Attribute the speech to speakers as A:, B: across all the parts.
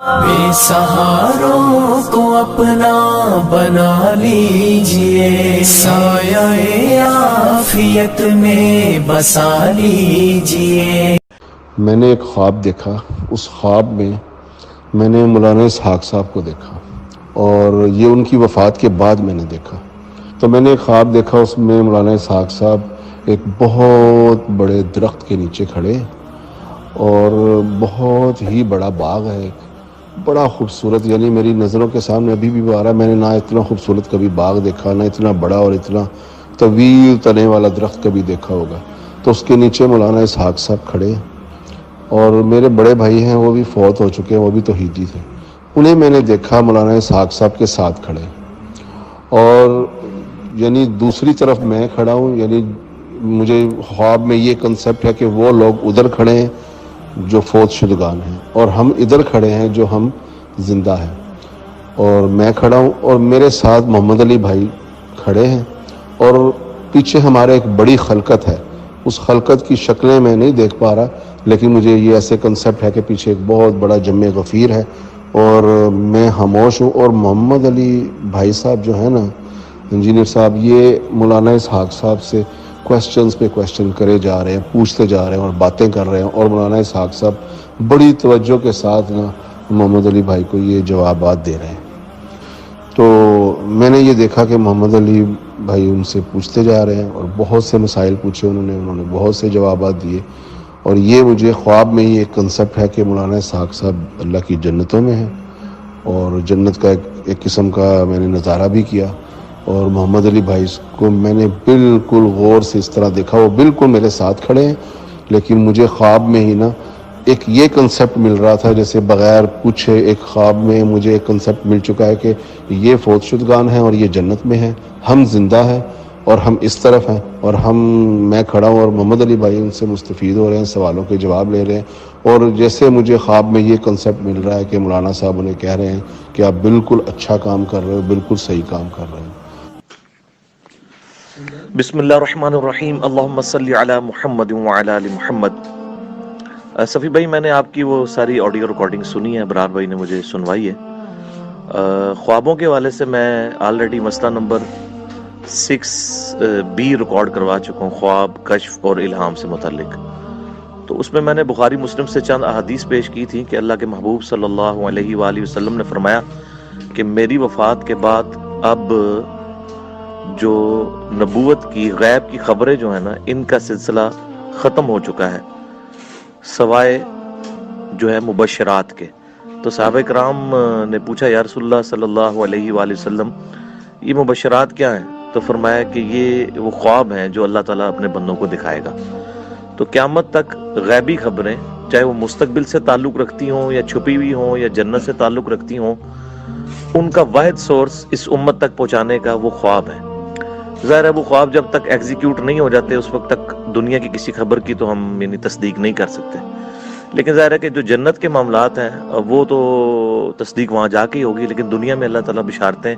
A: بے سہاروں کو اپنا بنا لیجئے، سایہ عافیت میں بسا لیجئے۔
B: میں نے ایک خواب دیکھا، اس خواب میں نے مولانا اسحاق صاحب کو دیکھا، اور یہ ان کی وفات کے بعد میں نے دیکھا۔ تو میں نے ایک خواب دیکھا، اس میں مولانا اسحاق صاحب ایک بہت بڑے درخت کے نیچے کھڑے، اور بہت ہی بڑا باغ ہے، ایک بڑا خوبصورت، یعنی میری نظروں کے سامنے ابھی بھی آ رہا ہے، میں نے نہ اتنا خوبصورت کبھی باغ دیکھا، نہ اتنا بڑا اور اتنا طویل تنے والا درخت کبھی دیکھا ہوگا۔ تو اس کے نیچے مولانا اسحاق صاحب کھڑے، اور میرے بڑے بھائی ہیں، وہ بھی فوت ہو چکے ہیں، وہ بھی توحیدی تھے، انہیں میں نے دیکھا مولانا اسحاق صاحب کے ساتھ کھڑے، اور یعنی دوسری طرف میں کھڑا ہوں، یعنی مجھے خواب میں یہ کنسیپٹ ہے کہ وہ لوگ ادھر کھڑے ہیں جو فوت شدگان ہیں، اور ہم ادھر کھڑے ہیں جو ہم زندہ ہیں، اور میں کھڑا ہوں، اور میرے ساتھ محمد علی بھائی کھڑے ہیں، اور پیچھے ہمارے ایک بڑی خلقت ہے، اس خلقت کی شکلیں میں نہیں دیکھ پا رہا، لیکن مجھے یہ ایسے کنسیپٹ ہے کہ پیچھے ایک بہت بڑا جمع غفیر ہے، اور میں خاموش ہوں، اور محمد علی بھائی صاحب جو ہے نا، انجینئر صاحب، یہ مولانا اسحاق صاحب سے کویسچنز پہ کویسچن کرے جا رہے ہیں، پوچھتے جا رہے ہیں اور باتیں کر رہے ہیں، اور مولانا اسحاق صاحب بڑی توجہ کے ساتھ نا محمد علی بھائی کو یہ جوابات دے رہے ہیں۔ تو میں نے یہ دیکھا کہ محمد علی بھائی ان سے پوچھتے جا رہے ہیں، اور بہت سے مسائل پوچھے انہوں نے بہت سے جوابات دیے، اور یہ مجھے خواب میں ہی ایک کنسیپٹ ہے کہ مولانا اسحاق صاحب اللہ کی جنتوں میں ہیں، اور جنت کا ایک قسم کا میں نے نظارہ بھی کیا، اور محمد علی بھائی کو میں نے بالکل غور سے اس طرح دیکھا، وہ بالکل میرے ساتھ کھڑے ہیں، لیکن مجھے خواب میں ہی نا ایک یہ کنسیپٹ مل رہا تھا، جیسے بغیر پوچھے ایک خواب میں مجھے ایک کنسیپٹ مل چکا ہے کہ یہ فوت شدگان ہیں اور یہ جنت میں ہیں، ہم زندہ ہیں اور ہم اس طرف ہیں، اور میں کھڑا ہوں، اور محمد علی بھائی ان سے مستفید ہو رہے ہیں، سوالوں کے جواب لے رہے ہیں، اور جیسے مجھے خواب میں یہ کنسیپٹ مل رہا ہے کہ مولانا صاحب انہیں کہہ رہے ہیں کہ آپ بالکل اچھا کام کر رہے ہو، بالکل صحیح کام کر رہے ہیں۔
C: بسم اللہ الرحمن الرحیم، اللہم صلی علی محمد وعلی آل محمد۔ صفی بھائی، میں نے آپ کی وہ ساری آڈیو ریکارڈنگ سنی ہے، برار بھائی نے مجھے سنوائی ہے۔ خوابوں کے حوالے سے میں آلریڈی مسئلہ نمبر 6B ریکارڈ کروا چکا ہوں، خواب، کشف اور الہام سے متعلق۔ تو اس میں نے بخاری مسلم سے چند احادیث پیش کی تھی کہ اللہ کے محبوب صلی اللہ علیہ وآلہ وسلم نے فرمایا کہ میری وفات کے بعد اب جو نبوت کی، غیب کی خبریں جو ہیں نا، ان کا سلسلہ ختم ہو چکا ہے، سوائے جو ہے مبشرات کے۔ تو صحابہ کرام نے پوچھا، یا رسول اللہ صلی اللہ علیہ وآلہ وسلم، یہ مبشرات کیا ہیں؟ تو فرمایا کہ یہ وہ خواب ہیں جو اللہ تعالیٰ اپنے بندوں کو دکھائے گا۔ تو قیامت تک غیبی خبریں، چاہے وہ مستقبل سے تعلق رکھتی ہوں یا چھپی ہوئی ہوں یا جنت سے تعلق رکھتی ہوں، ان کا واحد سورس اس امت تک پہنچانے کا وہ خواب ہے۔ ظاہر ہے وہ خواب جب تک ایگزیکیوٹ نہیں ہو جاتے اس وقت تک دنیا کی کسی خبر کی تو ہم تصدیق نہیں کر سکتے، لیکن ظاہر ہے کہ جو جنت کے معاملات ہیں وہ تو تصدیق وہاں جا کے ہی ہوگی، لیکن دنیا میں اللہ تعالیٰ بشارتیں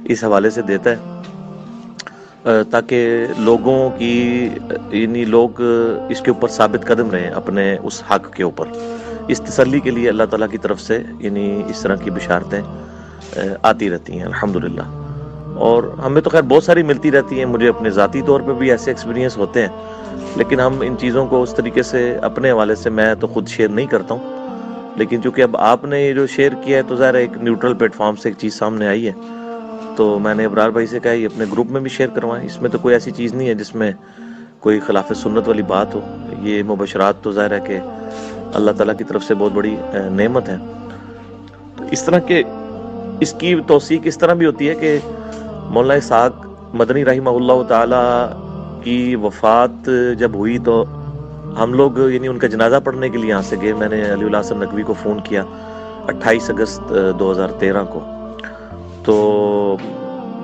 C: اس حوالے سے دیتا ہے تاکہ لوگوں کی، یعنی لوگ اس کے اوپر ثابت قدم رہیں اپنے اس حق کے اوپر۔ اس تسلی کے لیے اللہ تعالیٰ کی طرف سے یعنی اس طرح کی بشارتیں آتی رہتی ہیں الحمدللہ، اور ہمیں تو خیر بہت ساری ملتی رہتی ہیں، مجھے اپنے ذاتی طور پہ بھی ایسے ایکسپیرینس ہوتے ہیں، لیکن ہم ان چیزوں کو اس طریقے سے اپنے حوالے سے میں تو خود شیئر نہیں کرتا ہوں، لیکن چونکہ اب آپ نے یہ جو شیئر کیا ہے تو ظاہر ایک نیوٹرل پلیٹ فارم سے ایک چیز سامنے آئی ہے، تو میں نے ابرار بھائی سے کہا یہ اپنے گروپ میں بھی شیئر کروائیں، اس میں تو کوئی ایسی چیز نہیں ہے جس میں کوئی خلاف سنت والی بات ہو۔ یہ مبشرات تو ظاہر ہے کہ اللہ تعالیٰ کی طرف سے بہت بڑی نعمت ہے۔ تو اس طرح کے اس کی توثیق اس طرح بھی ہوتی ہے کہ مولانا اسحاق مدنی رحمہ اللہ تعالی کی وفات جب ہوئی تو ہم لوگ یعنی ان کا جنازہ پڑھنے کے لیے یہاں سے گئے۔ میں نے علی اللہ حسن نقوی کو فون کیا 28 اگست 2013 کو، تو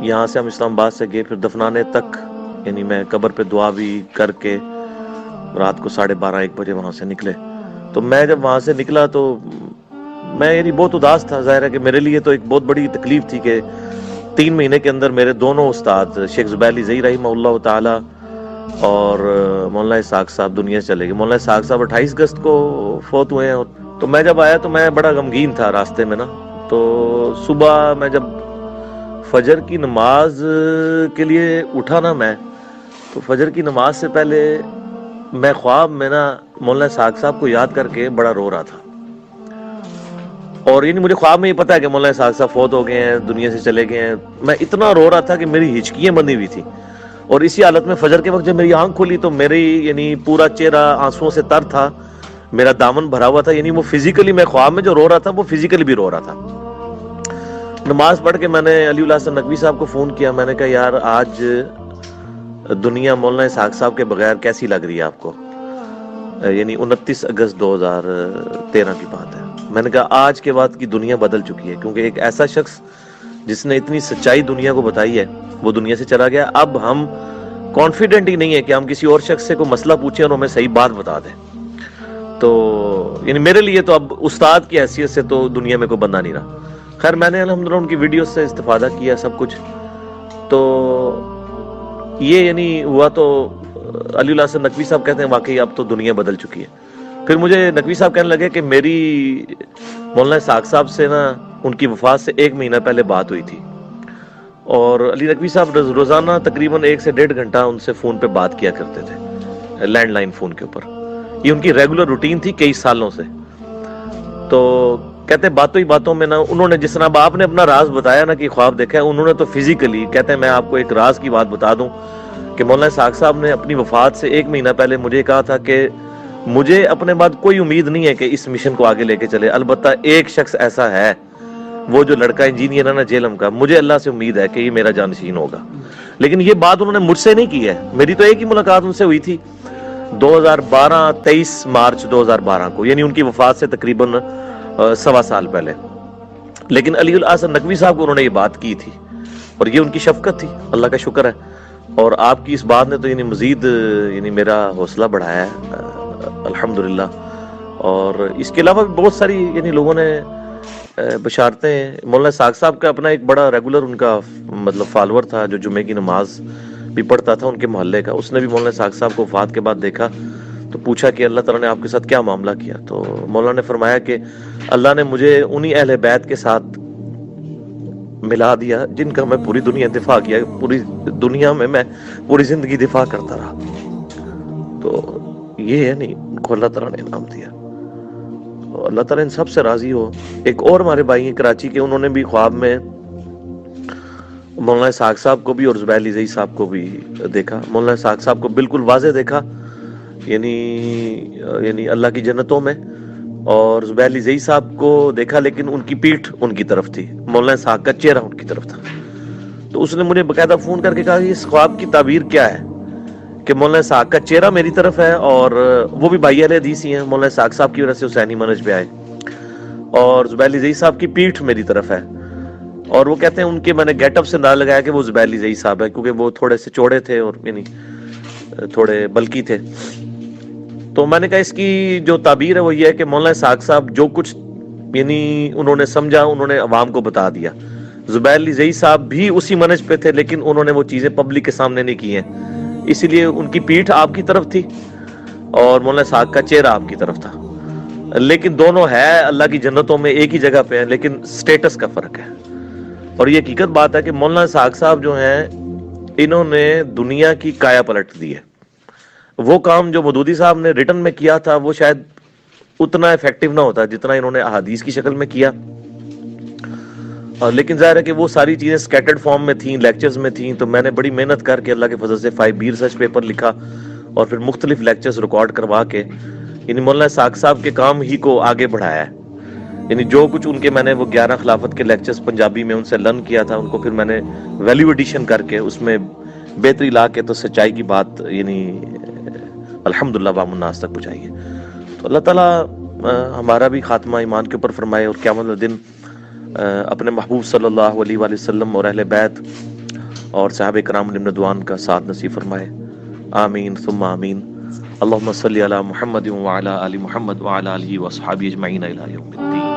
C: یہاں سے ہم اسلام آباد سے گئے، پھر دفنانے تک یعنی میں قبر پہ دعا بھی کر کے رات کو 12:30-1 بجے وہاں سے نکلے۔ تو میں جب وہاں سے نکلا تو میں یعنی بہت اداس تھا، ظاہر ہے کہ میرے لیے تو ایک بہت بڑی تکلیف تھی کہ 3 مہینے کے اندر میرے دونوں استاد شیخ زبیر علی زئی رحمہ اللہ تعالی اور مولانا اسحاق صاحب دنیا سے چلے گئے۔ مولانا اسحاق صاحب 28 اگست کو فوت ہوئے ہیں اور تو میں جب آیا تو میں بڑا غمگین تھا راستے میں نا. تو صبح میں جب فجر کی نماز کے لیے اٹھا نا میں، تو فجر کی نماز سے پہلے میں خواب میں نا مولانا اسحاق صاحب کو یاد کر کے بڑا رو رہا تھا. اور یعنی مجھے خواب میں یہ پتا ہے کہ مولانا اسحاق صاحب فوت ہو گئے ہیں، دنیا سے چلے گئے ہیں. میں اتنا رو رہا تھا کہ میری ہچکیاں بندھی ہوئی تھی. اور اسی حالت میں فجر کے وقت جب میری آنکھ کھلی تو میری یعنی پورا چہرہ آنسوؤں سے تر تھا، میرا دامن بھرا ہوا تھا. یعنی وہ فزیکلی، میں خواب میں جو رو رہا تھا وہ فزیکلی بھی رو رہا تھا. نماز پڑھ کے میں نے علی اللہ حسن نقوی صاحب کو فون کیا. میں نے کہا یار آج دنیا مولانا اسحاق صاحب کے بغیر کیسی لگ رہی ہے آپ کو؟ یعنی 29 اگست 2013 کی بات ہے. میں نے کہا آج کے بعد کی دنیا بدل چکی ہے، کیونکہ ایک ایسا شخص جس نے اتنی سچائی دنیا کو بتائی ہے وہ دنیا سے چلا گیا. اب ہم کانفیڈنٹ ہی نہیں ہے کہ ہم کسی اور شخص سے کوئی مسئلہ پوچھیں اور ہمیں صحیح بات بتا دیں. تو یعنی میرے لیے تو اب استاد کی حیثیت سے تو دنیا میں کوئی بندہ نہیں رہا. خیر میں نے الحمدللہ ان کی ویڈیوز سے استفادہ کیا سب کچھ. تو یہ یعنی ہوا تو علی اللہ حسن نقوی صاحب کہتے ہیں واقعی اب تو دنیا بدل چکی ہے. پھر مجھے نقوی صاحب کہنے لگے کہ میری مولانا اسحاق صاحب سے نا ان کی وفات سے 1 مہینہ پہلے بات ہوئی تھی. اور علی نقوی صاحب روزانہ تقریباً 1 سے 1.5 گھنٹہ ان سے فون پہ بات کیا کرتے تھے، لینڈ لائن فون کے اوپر. یہ ان کی ریگولر روٹین تھی کئی سالوں سے. تو کہتے ہیں باتوں ہی باتوں میں نا انہوں نے جس طرح آپ نے اپنا راز بتایا نا کہ خواب دیکھا ہے، انہوں نے تو فزیکلی کہتے ہیں میں آپ کو ایک راز کی بات بتا دوں کہ مولانا اسحاق صاحب نے اپنی وفات سے 1 مہینہ پہلے مجھے کہا تھا کہ مجھے اپنے بعد کوئی امید نہیں ہے کہ اس مشن کو آگے لے کے چلے، البتہ ایک شخص ایسا ہے، وہ جو لڑکا انجینئر ہے نا جیلم کا، مجھے اللہ سے امید ہے کہ یہ میرا جانشین ہوگا. لیکن یہ بات انہوں نے مجھ سے نہیں کی ہے. میری تو ایک ہی ملاقات ان سے ہوئی تھی 23 مارچ 2012 کو، یعنی ان کی وفات سے تقریباً 1.25 سال پہلے. لیکن علی الحسن نقوی صاحب کو انہوں نے یہ بات کی تھی، اور یہ ان کی شفقت تھی، اللہ کا شکر ہے. اور آپ کی اس بات نے تو یعنی مزید یعنی میرا حوصلہ بڑھایا ہے الحمدللہ. اور اس کے علاوہ بھی بہت ساری یعنی لوگوں نے بشارتیں. مولانا اسحاق صاحب کا اپنا ایک بڑا ریگولر ان کا مطلب فالوور تھا جو جمعے کی نماز بھی پڑھتا تھا ان کے محلے کا. اس نے بھی مولانا اسحاق صاحب کو وفات کے بعد دیکھا تو پوچھا کہ اللہ تعالیٰ نے آپ کے ساتھ کیا معاملہ کیا. تو مولانا نے فرمایا کہ اللہ نے مجھے انہی اہل بیت کے ساتھ ملا دیا جن کا میں پوری دنیا دفاع کیا، پوری دنیا میں پوری زندگی دفاع کرتا رہا. تو یہ ہے نہیں ان کو اللہ تعالیٰ نے انعام دیا. اللہ تعالیٰ ان سب سے راضی ہو. ایک اور ہمارے بھائی ہیں کراچی کے، انہوں نے بھی خواب میں مولانا اسحاق صاحب کو بھی اور زبیر علی زئی صاحب کو بھی دیکھا. مولانا اسحاق صاحب کو بالکل واضح دیکھا یعنی اللہ کی جنتوں میں، اور زبیر علی زئی صاحب کو دیکھا لیکن ان کی پیٹھ ان کی طرف تھی، مولانا اسحاق کا چہرہ ان کی طرف تھا. تو اس نے مجھے باقاعدہ فون کر کے کہا کہ اس خواب کی تعبیر کیا ہے کہ مولانا اسحاق کا چہرہ میری طرف ہے، اور وہ بھی بھائی اہل حدیث ہی ہیں، مولانا اسحاق صاحب کی وجہ سے حسینی منہج پہ آئے، اور زبیر علی زئی صاحب کی پیٹھ میری طرف ہے. اور وہ کہتے ہیں ان کے میں نے گیٹ اپ سے اندازہ لگایا کہ وہ زبیر علی زئی صاحب ہے، کیونکہ وہ تھوڑے سے چوڑے تھے اور یعنی تھوڑے بلکی تھے. تو میں نے کہا اس کی جو تعبیر ہے وہ یہ ہے کہ مولانا اسحاق صاحب جو کچھ یعنی انہوں نے سمجھا انہوں نے عوام کو بتا دیا. زبیر علی زئی صاحب بھی اسی منہج پہ تھے لیکن انہوں نے وہ چیزیں پبلک کے سامنے نہیں کی ہیں، اسی لیے ان کی پیٹھ آپ کی طرف تھی اور مولانا اسحاق کا چہرہ آپ کی طرف تھا. لیکن دونوں ہے اللہ کی جنتوں میں ایک ہی جگہ پہ ہیں، لیکن سٹیٹس کا فرق ہے. اور یہ حقیقت بات ہے کہ مولانا اسحاق صاحب جو ہیں انہوں نے دنیا کی کایا پلٹ دی ہے. وہ کام جو مودودی صاحب نے ریٹن میں کیا تھا وہ شاید اتنا ایفیکٹو نہ ہوتا جتنا انہوں نے احادیث کی شکل میں کیا. لیکن ظاہر ہے کہ وہ ساری چیزیں سکیٹرڈ فارم میں تھیں، لیکچرز میں تھیں. تو میں نے بڑی محنت کر کے اللہ کے فضل سے 5B ریسرچ پیپر لکھا اور پھر مختلف لیکچرز ریکارڈ کروا کے یعنی مولانا اسحاق صاحب کے کام ہی کو آگے بڑھایا ہے. یعنی جو کچھ ان کے میں نے وہ 11 خلافت کے لیکچرز پنجابی میں ان سے لرن کیا تھا، ان کو پھر میں نے ویلیو ایڈیشن کر کے اس میں بہتری لا کے تو سچائی کی بات یعنی الحمدللہ عوام الناس تک پہنچائی ہے. تو اللہ تعالیٰ ہمارا بھی خاتمہ ایمان کے اوپر فرمائے اور قیامت دن اپنے محبوب صلی اللہ علیہ وآلہ وسلم اور اہل بیت اور صحابہ کرام علیہم رضوان کا ساتھ نصیب فرمائے. آمین ثم آمین. اللہم صلی علی محمد وعلی آل محمد وعلی آلہ وصحابہ اجمعین الی یوم الدین.